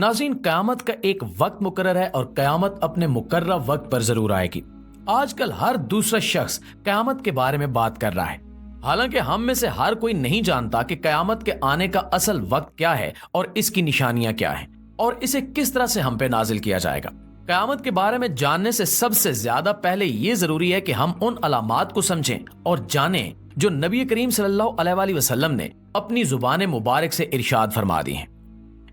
नाज़रीन, क़यामत का एक वक्त मुकर्रर है और क़यामत अपने मुकर्रर वक्त पर जरूर आएगी। आजकल हर दूसरा शख्स क़यामत के बारे में बात कर रहा है। हालांकि हम में से हर कोई नहीं जानता कि क़यामत के आने का असल वक्त क्या है और इसकी निशानियां क्या हैं और इसे किस तरह से हम पे नाजिल किया जाएगा। क़यामत के बारे में जानने से सबसे ज्यादा पहले ये जरूरी है कि हम उन अलामात को समझें और जानें जो नबी करीम सल्लल्लाहु अलैहि वसल्लम ने अपनी जुबान मुबारक से इरशाद फरमा दी हैं।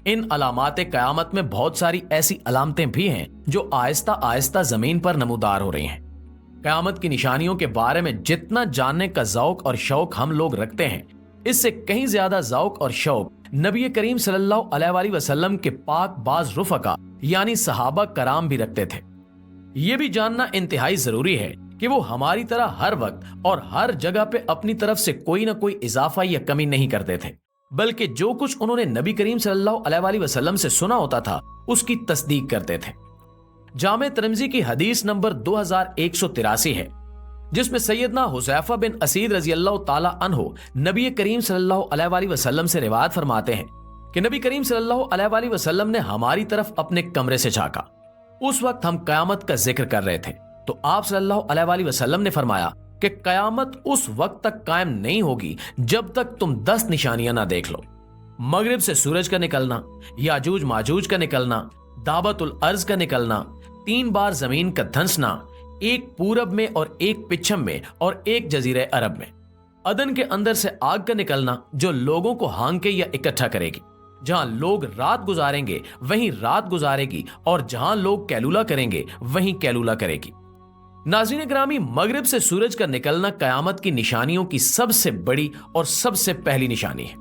इन अलामात क़यामत में बहुत सारी ऐसी अलामतें भी हैं जो आहिस्ता आहिस्ता जमीन पर नमूदार हो रही हैं। क़यामत की निशानियों के बारे में जितना जानने का ज़ौक़ और शौक हम लोग रखते हैं, इससे कहीं ज्यादा ज़ौक़ और शौक नबी करीम सल्लल्लाहु अलैहि वसल्लम के पाक बाज रुफ़का यानी सहाबा कराम भी रखते थे। ये भी जानना इंतहाई जरूरी है कि वो हमारी तरह हर वक्त और हर जगह पे अपनी तरफ से कोई ना कोई इजाफा या कमी नहीं करते थे, बल्कि जो कुछ उन्होंने नबी करीम सल्लल्लाहु अलैहि वसल्लम से सुना होता था उसकी तस्दीक करते थे। जामे तिरमिज़ी की हदीस नंबर 2183 है, जिसमें सैयदना हुज़ैफा बिन असीद रज़ी अल्लाह ताला अन्हो नबी करीम सल्लल्लाहु अलैहि वसल्लम से रिवायत फरमाते हैं कि नबी करीम सल्लल्लाहु अलैहि वसल्लम ने हमारी तरफ अपने कमरे से झांका। उस वक्त हम क़यामत का जिक्र कर रहे थे तो आप सल्लल्लाहु अलैहि वसल्लम ने फरमाया कि क़यामत उस वक्त तक कायम नहीं होगी जब तक तुम 10 निशानियां ना देख लो। मगरिब से सूरज का निकलना, याजूज माजूज का निकलना, दाबतुल अर्ज का निकलना, 3 बार जमीन का धंसना, एक पूरब में और एक पिछम में और एक जजीरे अरब में, अदन के अंदर से आग का निकलना जो लोगों को हांके या इकट्ठा करेगी। जहां लोग रात गुजारेंगे वहीं रात गुजारेगी और जहां लोग कैलूला करेंगे वहीं कैलूला करेगी। नाज़रीन ग्रामी, मगरिब से सूरज का निकलना क़यामत की निशानियों की सबसे बड़ी और सबसे पहली निशानी है।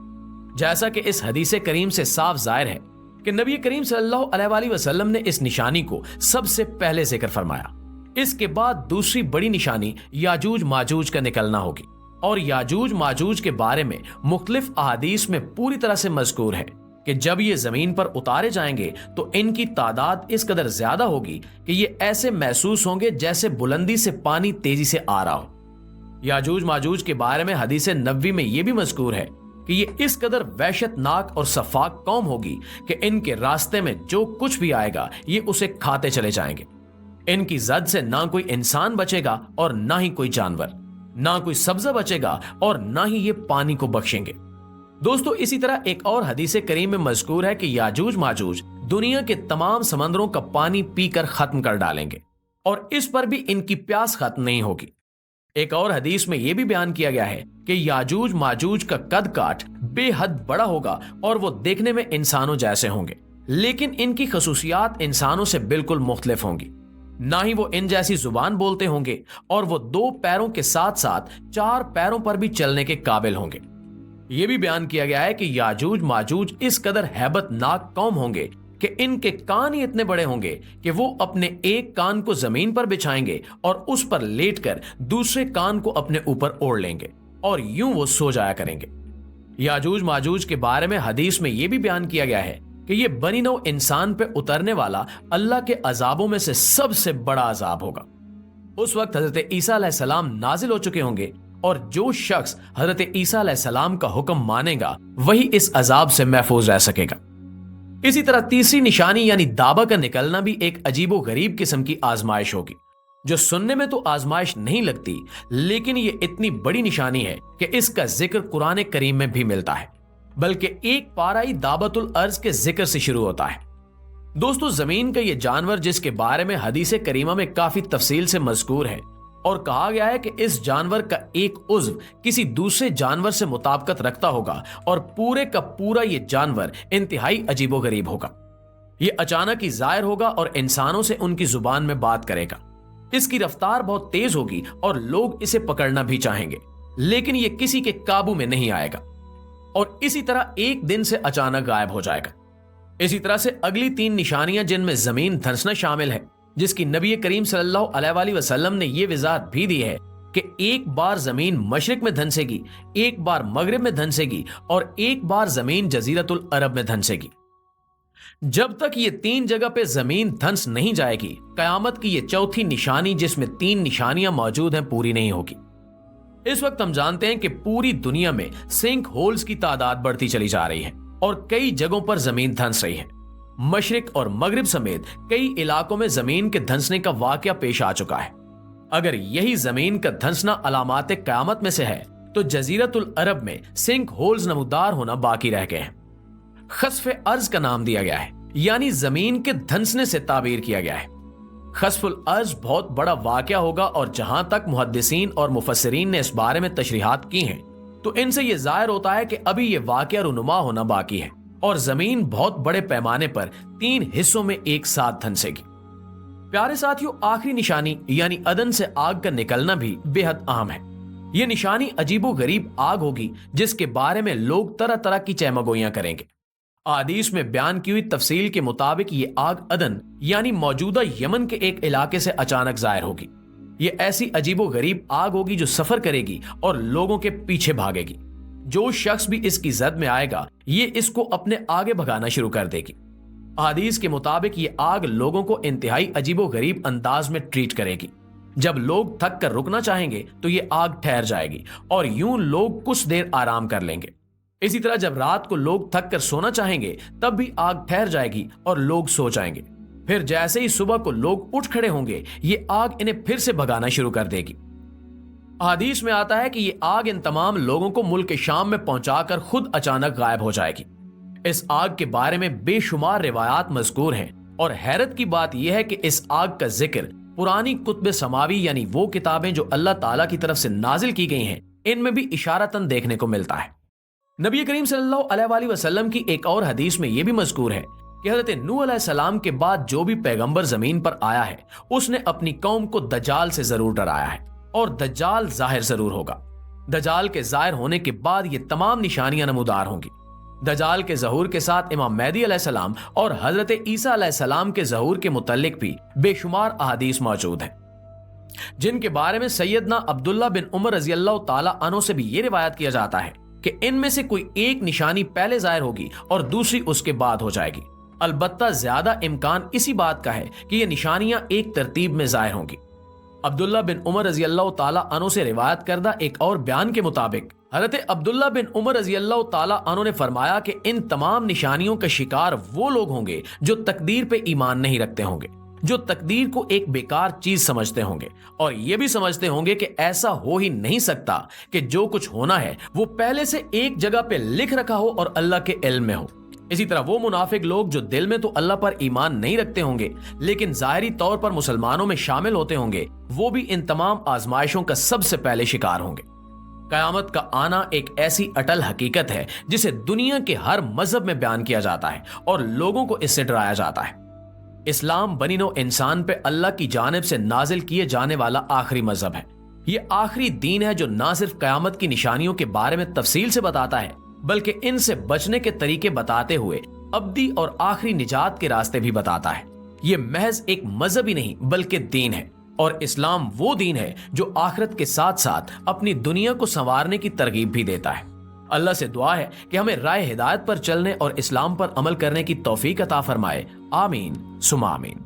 जैसा कि इस हदीसे करीम से साफ जाहिर है कि नबी करीम सल्लल्लाहु अलैहि वसल्लम ने इस निशानी को सबसे पहले जिक्र फरमाया। इसके बाद दूसरी बड़ी निशानी याजूज माजूज का निकलना होगी और याजूज माजूज के बारे में मुख्तलिफ अहादीस में पूरी तरह से मज़कूर है कि जब ये जमीन पर उतारे जाएंगे तो इनकी तादाद इस कदर ज्यादा होगी कि ये ऐसे महसूस होंगे जैसे बुलंदी से पानी तेजी से आ रहा हो। याजूज माजूज के बारे में हदीस नबवी में यह भी मज़कूर है कि ये इस कदर वहशतनाक और सफाक कौम होगी कि इनके रास्ते में जो कुछ भी आएगा ये उसे खाते चले जाएंगे। इनकी जद से ना कोई इंसान बचेगा और ना ही कोई जानवर, ना कोई सब्जा बचेगा और ना ही ये पानी को बख्शेंगे। दोस्तों, इसी तरह एक और हदीस करीम में मज़कूर है कि याजूज माजूज दुनिया के तमाम समंदरों का पानी पीकर खत्म कर डालेंगे और इस पर भी इनकी प्यास खत्म नहीं होगी। एक और हदीस में यह भी बयान किया गया है कि याजूज माजूज का कद काट बेहद बड़ा होगा और वो देखने में इंसानों जैसे होंगे, लेकिन इनकी खसूसियात इंसानों से बिल्कुल मुख्तलिफ होंगी। ना ही वो इन जैसी जुबान बोलते होंगे और वो 2 पैरों के साथ साथ 4 पैरों पर भी चलने के काबिल होंगे। यह भी बयान किया गया है कि याजूज माजूज इस कदर हैबतनाक कौम होंगे कि इनके कान ही इतने बड़े होंगे कि वो अपने एक कान को जमीन पर बिछाएंगे और उस पर लेटकर दूसरे कान को अपने ऊपर ओढ़ लेंगे और यूं वो सो जाया करेंगे। याजूज माजूज के बारे में हदीस में यह भी बयान किया गया है कि ये बनी नौ इंसान पे उतरने वाला अल्लाह के अजाबों में से सबसे बड़ा अजाब होगा। उस वक्त हजरत ईसा अलैहिस्सलाम नाजिल हो चुके होंगे और जो शख्स हजरत ईसा अलैहिस्सलाम का हुक्म मानेगा वही इस अजाब से महफूज रह सकेगा। इसी तरह तीसरी निशानी यानी दाबा का निकलना भी एक अजीबो गरीब किस्म की आजमाइश होगी, जो सुनने में तो आजमाइश नहीं लगती, लेकिन ये इतनी बड़ी निशानी है कि इसका जिक्र कुरान करीम में भी मिलता है, बल्कि एक पाराई दाबतुल अर्ज के जिक्र से शुरू होता है। दोस्तों, जमीन का ये जानवर जिसके बारे में हदीस करीमा में काफी तफसील से मज़कूर है और कहा गया है कि इस जानवर का एक उज़्व किसी दूसरे जानवर से मुताबिकत रखता होगा और पूरे का पूरा ये जानवर इंतहाई अजीबोगरीब होगा। ये अचानक ही जाहिर होगा और इंसानों से उनकी जुबान में बात करेगा। इसकी रफ्तार बहुत तेज होगी और लोग इसे पकड़ना भी चाहेंगे, लेकिन ये किसी के काबू में नहीं आएगा और इसी तरह एक दिन से अचानक गायब हो जाएगा। इसी तरह से अगली 3 निशानियां जिनमें जमीन धंसना शामिल है, जिसकी नबी करीम सल्लल्लाहु अलैहि वसल्लम ने यह वजाहत भी दी है कि एक बार जमीन मशरिक में धंसेगी, एक बार मगरिब में धंसेगी और एक बार जमीन जजीरतुल अरब में धंसेगी। जब तक ये 3 जगह पे जमीन धंस नहीं जाएगी, कयामत की ये चौथी निशानी जिसमें 3 निशानियां मौजूद हैं पूरी नहीं होगी। इस वक्त हम जानते हैं कि पूरी दुनिया में सिंक होल्स की तादाद बढ़ती चली जा रही है और कई जगहों पर जमीन धंस रही है। मशरिक और मगरिब समेत कई इलाकों में जमीन के धंसने का वाकया पेश आ चुका है। अगर यही जमीन का धंसना अलामात क़यामत में से है तो जजीरतुल अरब में सिंक होल्स नमूदार होना बाकी रह गए हैं। खस्फ़े अर्ज का नाम दिया गया है, यानी जमीन के धंसने से ताबीर किया गया है। खस्फुल अर्ज बहुत बड़ा वाकया होगा और जहां तक मुहद्दिसीन और मुफस्सिरीन ने इस बारे में तशरीहात की हैं तो इनसे यह जाहिर होता है कि अभी यह वाकया रुनुमा होना बाकी है और जमीन बहुत बड़े पैमाने पर 3 हिस्सों में एक साथ धंसेगी। प्यारे साथियों, आखिरी निशानी यानी अदन से आग का निकलना भी बेहद अहम है। यह निशानी अजीबो गरीब आग होगी जिसके बारे में लोग तरह तरह की चहमगोइयां करेंगे। हदीस में बयान की हुई तफसील के मुताबिक ये आग अदन यानी मौजूदा यमन के एक इलाके से अचानक जाहिर होगी। ये ऐसी अजीबो गरीब आग होगी जो सफर करेगी और लोगों के पीछे भागेगी। जो शख्स भी इसकी जद में आएगा ये इसको अपने आगे भगाना शुरू कर देगी। हदीस के मुताबिक ये आग लोगों को इंतहाई अजीबो गरीब अंदाज में ट्रीट करेगी। जब लोग थक कर रुकना चाहेंगे तो ये आग ठहर जाएगी और यूं लोग कुछ देर आराम कर लेंगे। इसी तरह जब रात को लोग थक कर सोना चाहेंगे तब भी आग ठहर जाएगी और लोग सो जाएंगे। फिर जैसे ही सुबह को लोग उठ खड़े होंगे ये आग इन्हें फिर से भगाना शुरू कर देगी। हदीस में आता है कि ये आग इन तमाम लोगों को मुल्क शाम में पहुंचाकर खुद अचानक गायब हो जाएगी। इस आग के बारे में बेशुमार रिवायात मज़कूर हैं और हैरत की बात यह है कि इस आग का जिक्र पुरानी कुतुब समावी यानी वो किताबें जो अल्लाह ताला की तरफ से नाजिल की गई हैं इनमें भी इशारतन देखने को मिलता है। नबी करीम सल्लल्लाहु अलैहि वसल्लम की एक और हदीस में यह भी मज़कूर है कि हज़रत नूह अलैहिस्सलाम के बाद जो भी पैगंबर जमीन पर आया है उसने अपनी कौम को दज्जाल से जरूर डराया है और दज्जाल जाहिर जरूर होगा। दज्जाल के जाहिर होने के बाद ये तमाम निशानियां नमूदार होंगी। दज्जाल के ज़हूर के साथ इमाम मेहदी अलैहिस्सलाम और हजरत ईसा अलैहिस्सलाम के ज़हूर के मुतल्लिक भी बेशुमार अहादीस मौजूद हैं, जिनके बारे में सैयदना अब्दुल्ला बिन उमर रज़ियल्लाहु ताला अन्हु से भी ये रिवायत किया जाता है कि इनमें से कोई एक निशानी पहले जाहिर होगी और दूसरी उसके बाद हो जाएगी। अलबत्ता ज्यादा इम्कान इसी बात का है कि ये निशानियां एक तरतीब में जाहिर होंगी। अब्दुल्ला बिन उमर रज़ियल्लाहु ताला अन्हु से रिवायत करदा एक और बयान के मुताबिक हज़रत अब्दुल्ला बिन उमर रज़ियल्लाहु ताला अन्हु ने फरमाया कि इन तमाम निशानियों का शिकार वो लोग होंगे जो तकदीर पे ईमान नहीं रखते होंगे, जो तकदीर को एक बेकार चीज समझते होंगे और ये भी समझते होंगे कि ऐसा हो ही नहीं सकता कि जो कुछ होना है वो पहले से एक जगह पे लिख रखा हो और अल्लाह के इल्म में हो। इसी तरह वो मुनाफिक लोग जो दिल में तो अल्लाह पर ईमान नहीं रखते होंगे लेकिन जाहिरी तौर पर मुसलमानों में शामिल होते होंगे, वो भी इन तमाम आजमाइशों का सबसे पहले शिकार होंगे। कयामत का आना एक ऐसी अटल हकीकत है जिसे दुनिया के हर मजहब में बयान किया जाता है और लोगों को इससे डराया जाता है। इस्लाम बनी नौ इंसान पे अल्लाह की जानिब से नाजिल किए जाने वाला आखिरी मजहब है। ये आखिरी दीन है जो न सिर्फ कयामत की निशानियों के बारे में तफसील से बताता है बल्कि इनसे बचने के तरीके बताते हुए अब्दी और आखिरी निजात के रास्ते भी बताता है। ये महज एक मजहब ही नहीं बल्कि दीन है और इस्लाम वो दीन है जो आखिरत के साथ साथ अपनी दुनिया को संवारने की तरगीब भी देता है। अल्लाह से दुआ है कि हमें राह हिदायत पर चलने और इस्लाम पर अमल करने की तौफीक अता फरमाए। आमीन सुमा आमीन।